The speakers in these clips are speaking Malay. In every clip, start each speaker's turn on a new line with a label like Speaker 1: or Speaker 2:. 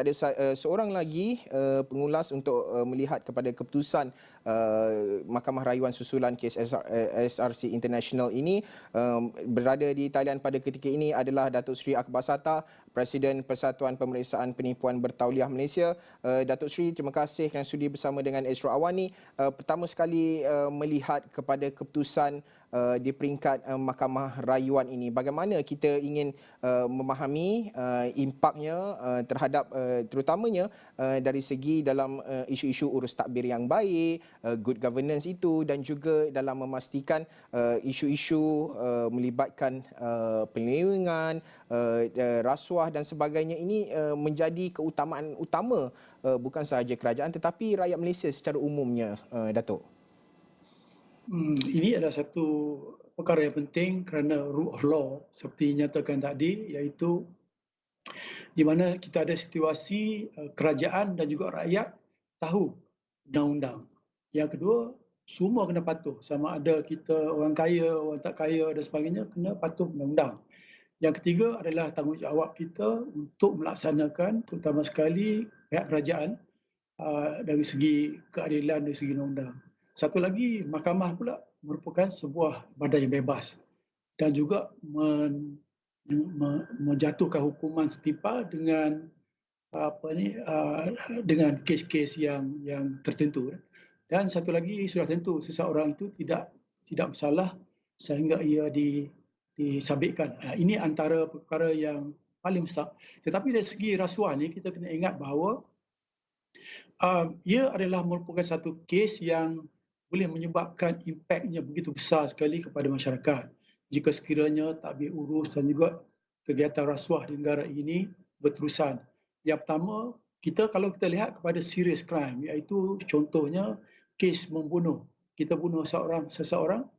Speaker 1: tak ada seorang lagi pengulas untuk melihat kepada keputusan Mahkamah Rayuan susulan kes SRC International ini. Berada di Thailand pada ketika ini adalah Datuk Seri Akbar Sata, Presiden Persatuan Pemeriksaan Penipuan Bertauliah Malaysia. Datuk Seri, terima kasih kerana sudi bersama dengan Esra Awani. Pertama sekali melihat kepada keputusan di peringkat Mahkamah Rayuan ini, bagaimana kita ingin memahami impaknya terhadap terutamanya dari segi dalam isu-isu urus takbir yang baik, good governance itu, dan juga dalam memastikan isu-isu melibatkan penyelewengan, rasuah dan sebagainya ini menjadi keutamaan utama bukan sahaja kerajaan tetapi rakyat Malaysia secara umumnya, Datuk.
Speaker 2: Ini adalah satu perkara yang penting kerana rule of law seperti dinyatakan tadi, iaitu di mana kita ada situasi kerajaan dan juga rakyat tahu undang-undang. Yang kedua, semua kena patuh, sama ada kita orang kaya, orang tak kaya dan sebagainya, kena patuh undang-undang. Yang ketiga adalah tanggungjawab kita untuk melaksanakan, terutama sekali pihak kerajaan, dari segi keadilan, dari segi undang-undang. Satu lagi, mahkamah pula merupakan sebuah badan yang bebas dan juga menjatuhkan hukuman setimpal dengan dengan kes-kes yang tertentu. Dan satu lagi, sudah tentu seseorang itu tidak bersalah sehingga ia disabitkan. Ini antara perkara yang paling besar. Tetapi dari segi rasuah ni, kita kena ingat bahawa ia adalah merupakan satu kes yang boleh menyebabkan impaknya begitu besar sekali kepada masyarakat jika sekiranya takbir urus dan juga kegiatan rasuah di negara ini berterusan. Yang pertama, kalau kita lihat kepada serious crime, iaitu contohnya kes membunuh. Kita bunuh seseorang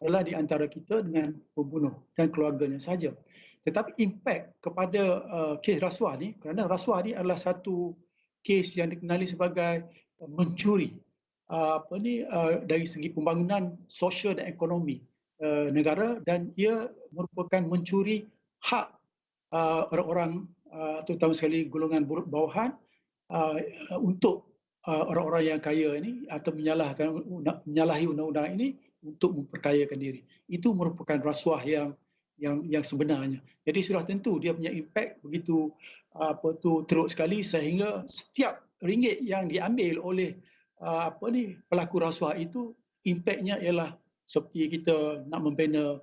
Speaker 2: adalah di antara kita dengan pembunuh dan keluarganya sahaja. Tetapi impak kepada kes rasuah ni, kerana rasuah ni adalah satu kes yang dikenali sebagai mencuri dari segi pembangunan sosial dan ekonomi negara, dan ia merupakan mencuri hak orang-orang terutama sekali golongan bawahan untuk orang-orang yang kaya ini atau menyalahi undang-undang ini untuk memperkayakan diri. Itu merupakan rasuah yang sebenarnya. Jadi sudah tentu dia punya impak begitu teruk sekali sehingga setiap ringgit yang diambil oleh pelaku rasuah itu, impaknya ialah seperti kita nak membina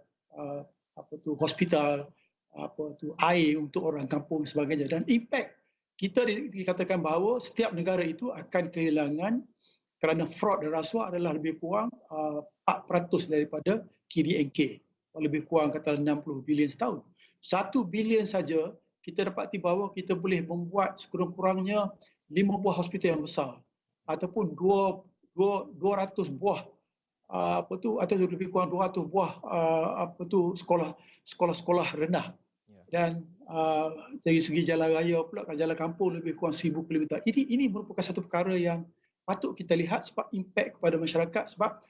Speaker 2: hospital, air untuk orang kampung sebagainya. Dan impak kita dikatakan bahawa setiap negara itu akan kehilangan, kerana fraud dan rasuah adalah lebih kurang 4% daripada KDNK, lebih kurang kata 60 bilion setahun. 1 bilion saja kita dapati bahawa kita boleh membuat sekurang-kurangnya 5 buah hospital yang besar ataupun 200 buah atau lebih kurang 200 buah sekolah-sekolah rendah. Dan dari segi jalan raya pula, jalan kampung lebih kurang 1000 km. Ini merupakan satu perkara yang patut kita lihat sebab impak kepada masyarakat, sebab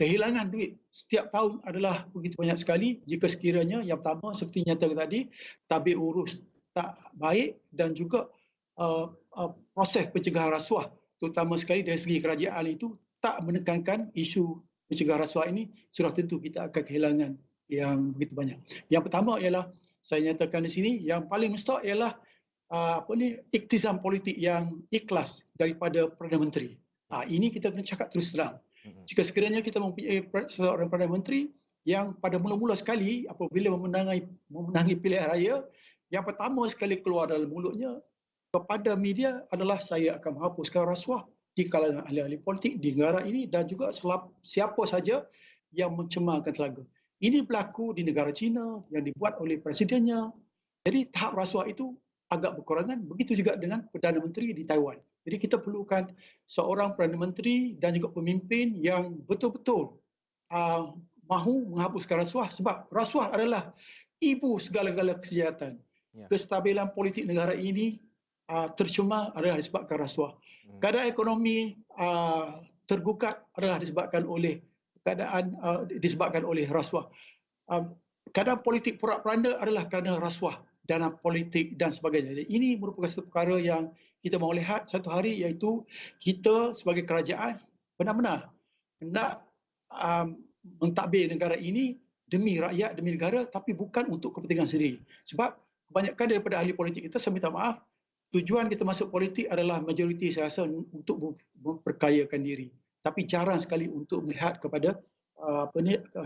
Speaker 2: kehilangan duit setiap tahun adalah begitu banyak sekali jika sekiranya yang pertama seperti nyatakan tadi, tabir urus tak baik dan juga proses pencegahan rasuah terutama sekali dari segi kerajaan itu tak menekankan isu pencegahan rasuah ini, sudah tentu kita akan kehilangan yang begitu banyak. Yang pertama ialah saya nyatakan di sini, yang paling mustahak ialah iktizam politik yang ikhlas daripada Perdana Menteri. Ini kita kena cakap terus terang. Jika sekiranya kita mempunyai seorang Perdana Menteri yang pada mula-mula sekali apabila memenangi pilihan raya, yang pertama sekali keluar dalam mulutnya kepada media adalah saya akan menghapuskan rasuah di kalangan ahli-ahli politik di negara ini dan juga siapa saja yang mencemarkan telaga. Ini berlaku di negara China yang dibuat oleh presidennya. Jadi tahap rasuah itu agak berkurangan. Begitu juga dengan Perdana Menteri di Taiwan. Jadi kita perlukan seorang Perdana Menteri dan juga pemimpin yang betul-betul mahu menghapuskan rasuah, sebab rasuah adalah ibu segala-gala kejahatan. Kestabilan politik negara ini tercemar adalah disebabkan rasuah. Keadaan ekonomi tergugat adalah disebabkan oleh rasuah. Keadaan politik porak-poranda adalah kerana rasuah dana politik dan sebagainya. Jadi ini merupakan satu perkara yang kita mahu lihat satu hari, iaitu kita sebagai kerajaan benar-benar hendak mentadbir negara ini demi rakyat, demi negara, tapi bukan untuk kepentingan sendiri. Sebab kebanyakan daripada ahli politik kita, saya minta maaf, tujuan kita masuk politik adalah majoriti saya rasa untuk memperkayakan diri. Tapi jarang sekali untuk melihat kepada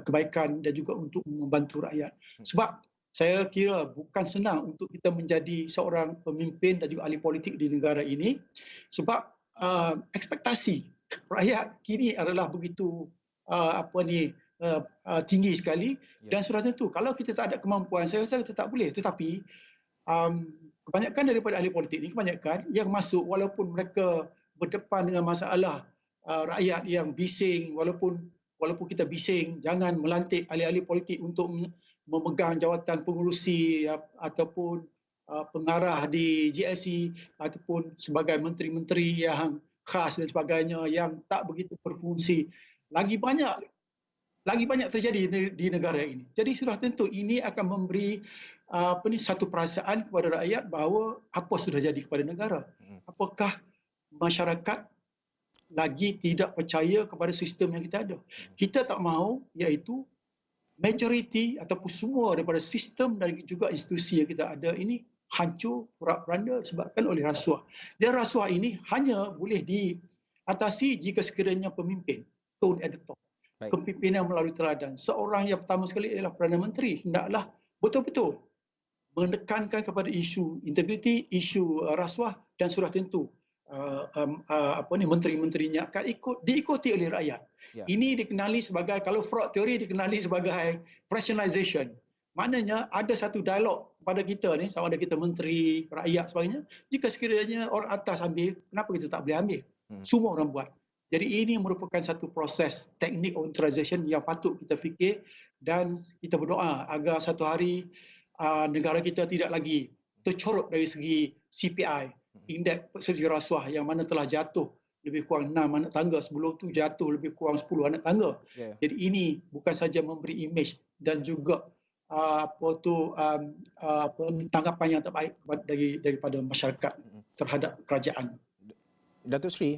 Speaker 2: kebaikan dan juga untuk membantu rakyat. Sebab saya kira bukan senang untuk kita menjadi seorang pemimpin dan juga ahli politik di negara ini, sebab ekspektasi rakyat kini adalah begitu tinggi sekali, dan sudah tentu kalau kita tak ada kemampuan, saya rasa kita tak boleh. Tetapi kebanyakan daripada ahli politik ini, kebanyakan yang masuk walaupun mereka berdepan dengan masalah rakyat yang bising, walaupun kita bising, jangan melantik ahli-ahli politik untuk memegang jawatan pengurusi ataupun pengarah di GLC ataupun sebagai menteri-menteri yang khas dan sebagainya yang tak begitu berfungsi. Lagi banyak terjadi di negara ini. Jadi sudah tentu ini akan memberi satu perasaan kepada rakyat bahawa apa sudah jadi kepada negara. Apakah masyarakat lagi tidak percaya kepada sistem yang kita ada. Kita tak mahu iaitu majoriti ataupun semua daripada sistem dan juga institusi yang kita ada ini hancur, porak-poranda disebabkan oleh rasuah. Dan rasuah ini hanya boleh diatasi jika sekiranya pemimpin tone at the top. Kepimpinan melalui teladan. Seorang yang pertama sekali ialah Perdana Menteri. Hendaklah betul-betul menekankan kepada isu integriti, isu rasuah, dan sudah tentu menteri-menterinya akan diikuti oleh rakyat.
Speaker 1: Ya.
Speaker 2: Ini dikenali sebagai, kalau fraud teori dikenali sebagai fractionalization. Maknanya ada satu dialog pada kita ni, sama ada kita menteri, rakyat sebagainya. Jika sekiranya orang atas ambil, kenapa kita tak boleh ambil? Semua orang buat. Jadi ini merupakan satu proses teknik authorization yang patut kita fikir, dan kita berdoa agar satu hari negara kita tidak lagi tercorot dari segi CPI, indeks persegi rasuah, yang mana telah jatuh lebih kurang 6 anak tangga, sebelum tu jatuh lebih kurang 10 anak tangga. Jadi ini bukan saja memberi imej dan juga tanggapan yang terbaik daripada masyarakat terhadap kerajaan.
Speaker 1: Datuk Seri,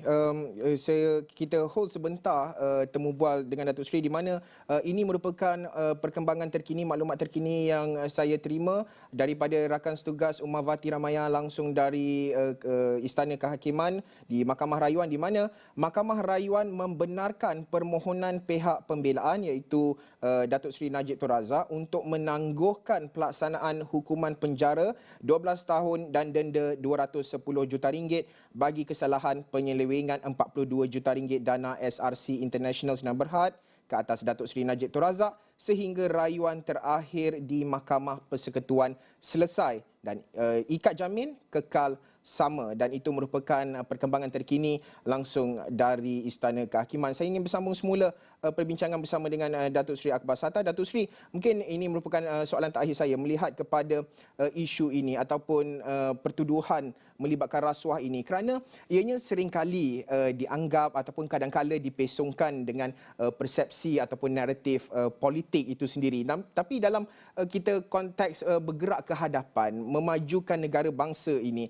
Speaker 1: kita hold sebentar temu bual dengan Datuk Seri, di mana ini merupakan perkembangan terkini, maklumat terkini yang saya terima daripada rakan setugas Umavati Ramaiah langsung dari Istana Kehakiman di Mahkamah Rayuan, di mana Mahkamah Rayuan membenarkan permohonan pihak pembelaan iaitu Datuk Seri Najib Tun Razak untuk menangguhkan pelaksanaan hukuman penjara 12 tahun dan denda RM210 juta bagi kesalahan penyelewengan RM42 juta dana SRC International Senang Berhad ke atas Datuk Seri Najib Tun Razak sehingga rayuan terakhir di Mahkamah Persekutuan selesai, dan ikat jamin kekal sama, dan itu merupakan perkembangan terkini langsung dari Istana Kehakiman. Saya ingin bersambung semula perbincangan bersama dengan Datuk Seri Akbar Sattar. Datuk Seri, mungkin ini merupakan soalan terakhir saya melihat kepada isu ini ataupun pertuduhan melibatkan rasuah ini, kerana ianya seringkali dianggap ataupun kadang-kala dipesongkan dengan persepsi ataupun naratif politik itu sendiri. Tapi dalam kita konteks bergerak ke hadapan, memajukan negara bangsa ini,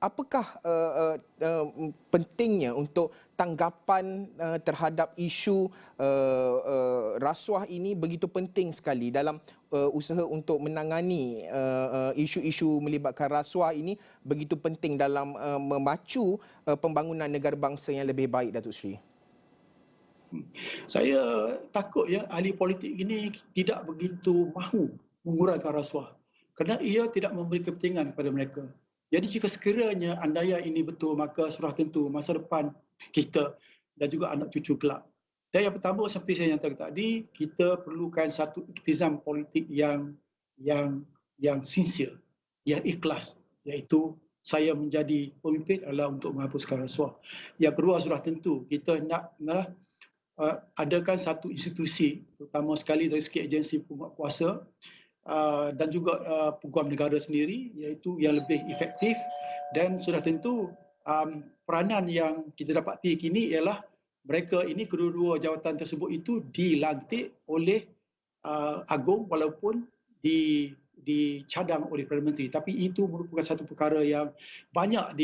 Speaker 1: apakah pentingnya untuk tanggapan terhadap isu rasuah ini begitu penting sekali dalam usaha untuk menangani isu-isu melibatkan rasuah ini, begitu penting dalam memacu pembangunan negara bangsa yang lebih baik, Datuk Seri?
Speaker 2: Saya takut ahli politik ini tidak begitu mahu mengurangkan rasuah kerana ia tidak memberi kepentingan kepada mereka. Jadi jika sekiranya andaian ini betul, maka sudah tentu masa depan kita dan juga anak cucu kelak. Dan yang pertama, seperti saya nyatakan tadi, kita perlukan satu iktizam politik yang sincere, yang ikhlas, iaitu saya menjadi pemimpin adalah untuk menghapuskan rasuah. Yang kedua, sudah tentu kita nak adakan satu institusi, terutama sekali dari segi agensi penguatkuasa dan juga peguam negara sendiri, iaitu yang lebih efektif, dan sudah tentu peranan yang kita dapati kini ialah mereka ini, kedua-dua jawatan tersebut itu dilantik oleh Agong walaupun dicadang oleh Perdana Menteri, tapi itu merupakan satu perkara yang banyak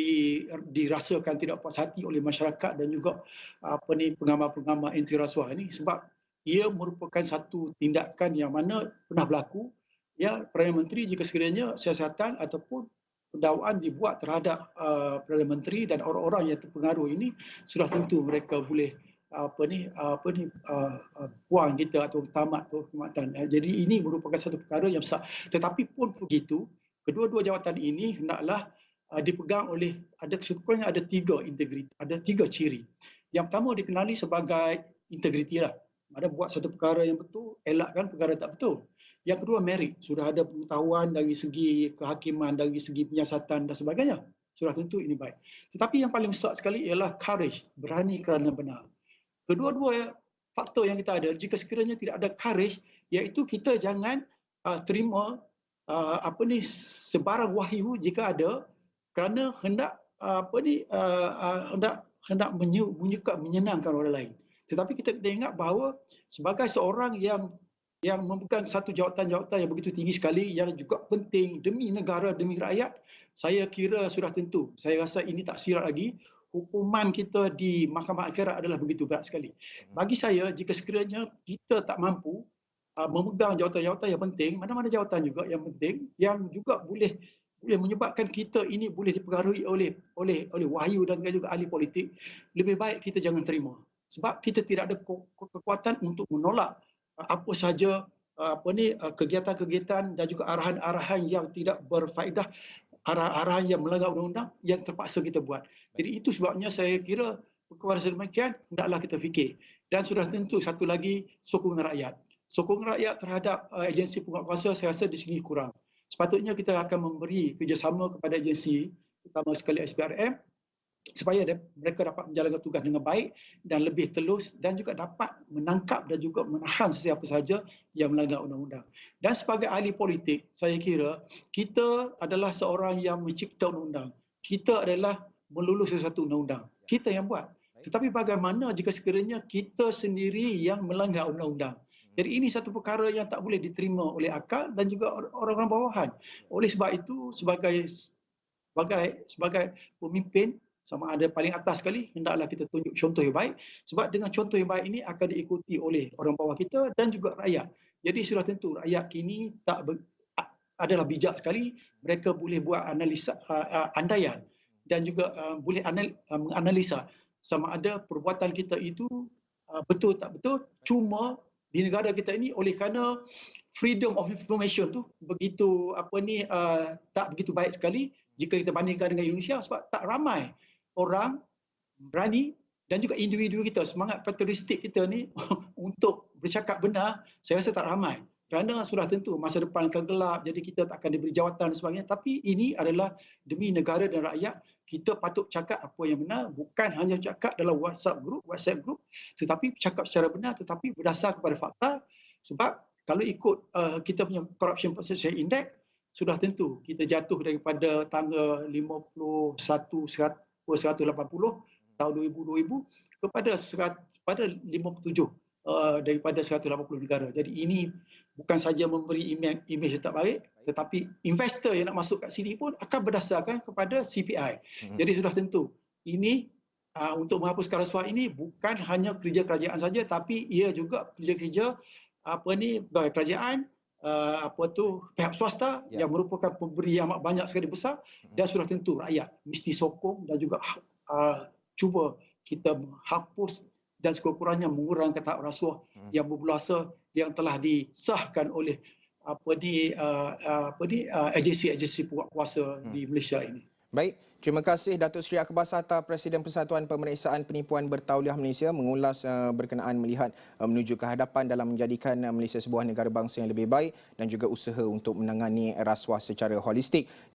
Speaker 2: dirasakan tidak puas hati oleh masyarakat dan juga pengamal-pengamal anti rasuah ini, sebab ia merupakan satu tindakan yang mana pernah berlaku, ya, Perdana Menteri jika sekiranya siasatan ataupun pendakwaan dibuat terhadap Perdana Menteri dan orang-orang yang terpengaruh ini, sudah tentu mereka boleh puang kita atau tamat perkhidmatan. Jadi ini merupakan satu perkara yang besar. Tetapi pun begitu, kedua-dua jawatan ini hendaklah dipegang oleh, sekurang-kurangnya ada 3 integriti, ada 3 ciri. Yang pertama dikenali sebagai integriti lah. Ada buat satu perkara yang betul, elakkan perkara tak betul. Yang kedua merit, sudah ada pengetahuan dari segi kehakiman, dari segi penyiasatan dan sebagainya. Sudah tentu ini baik. Tetapi yang paling besar sekali ialah courage, berani kerana benar. Kedua-dua faktor yang kita ada, jika sekiranya tidak ada courage, iaitu kita jangan terima sebarang wahyu jika ada, kerana hendak hendak menyenangkan orang lain. Tetapi kita kena ingat bahawa sebagai seorang yang memegang satu jawatan-jawatan yang begitu tinggi sekali, yang juga penting demi negara, demi rakyat, saya kira sudah tentu, saya rasa ini tak sirat lagi, hukuman kita di mahkamah akhirat adalah begitu berat sekali. Bagi saya, jika sekiranya kita tak mampu memegang jawatan-jawatan yang penting, mana-mana jawatan juga yang penting, yang juga boleh menyebabkan kita ini boleh dipengaruhi oleh wahyu dan juga ahli politik, lebih baik kita jangan terima. Sebab kita tidak ada kekuatan untuk menolak apa sahaja kegiatan-kegiatan dan juga arahan-arahan yang tidak berfaedah, arahan yang melanggar undang-undang yang terpaksa kita buat. Jadi itu sebabnya saya kira perkara sedemikian hendaklah kita fikir. Dan sudah tentu satu lagi, sokongan rakyat. Sokongan rakyat terhadap agensi penguatkuasa saya rasa di sini kurang. Sepatutnya kita akan memberi kerjasama kepada agensi, terutama sekali SPRM, supaya mereka dapat menjalankan tugas dengan baik dan lebih telus dan juga dapat menangkap dan juga menahan sesiapa sahaja yang melanggar undang-undang. Dan sebagai ahli politik, saya kira kita adalah seorang yang mencipta undang-undang. Kita adalah melulus sesuatu undang-undang. Kita yang buat. Tetapi bagaimana jika sekiranya kita sendiri yang melanggar undang-undang? Jadi ini satu perkara yang tak boleh diterima oleh akal dan juga orang-orang bawahan. Oleh sebab itu, sebagai pemimpin, sama ada paling atas sekali, hendaklah kita tunjuk contoh yang baik, sebab dengan contoh yang baik ini akan diikuti oleh orang bawah kita dan juga rakyat. Jadi sudah tentu rakyat kini adalah bijak sekali, mereka boleh buat analisa andaian dan juga boleh menganalisa sama ada perbuatan kita itu betul tak betul. Cuma di negara kita ini, oleh kerana freedom of information tu begitu tak begitu baik sekali jika kita bandingkan dengan Indonesia, sebab tak ramai orang berani dan juga individu kita, semangat patriotik kita ni untuk bercakap benar, saya rasa tak ramai. Kerana sudah tentu masa depan akan gelap, jadi kita tak akan diberi jawatan dan sebagainya. Tapi ini adalah demi negara dan rakyat, kita patut cakap apa yang benar, bukan hanya cakap dalam WhatsApp group, tetapi cakap secara benar, tetapi berdasar kepada fakta. Sebab kalau ikut kita punya Corruption Perception Index, sudah tentu kita jatuh daripada tangga 51 180 tahun 2000 kepada 57 daripada 180 negara. Jadi ini bukan saja memberi imej yang tak baik, tetapi investor yang nak masuk kat sini pun akan berdasarkan kepada CPI. Jadi sudah tentu ini untuk menghapuskan rasuah ini bukan hanya kerja kerajaan saja, tapi ia juga kerja-kerja pegawai kerajaan, pihak swasta yang merupakan pemberi yang amat banyak sekali besar, dan sudah tentu rakyat mesti sokong dan juga cuba kita hapus dan sekurang-kurangnya mengurangkan tahap rasuah yang berbeluasa yang telah disahkan oleh agensi-agensi penguatkuasa di Malaysia ini.
Speaker 1: Baik, terima kasih Datuk Seri Akbar Sata, Presiden Persatuan Pemeriksaan Penipuan Bertauliah Malaysia, mengulas berkenaan melihat menuju ke hadapan dalam menjadikan Malaysia sebuah negara bangsa yang lebih baik dan juga usaha untuk menangani rasuah secara holistik.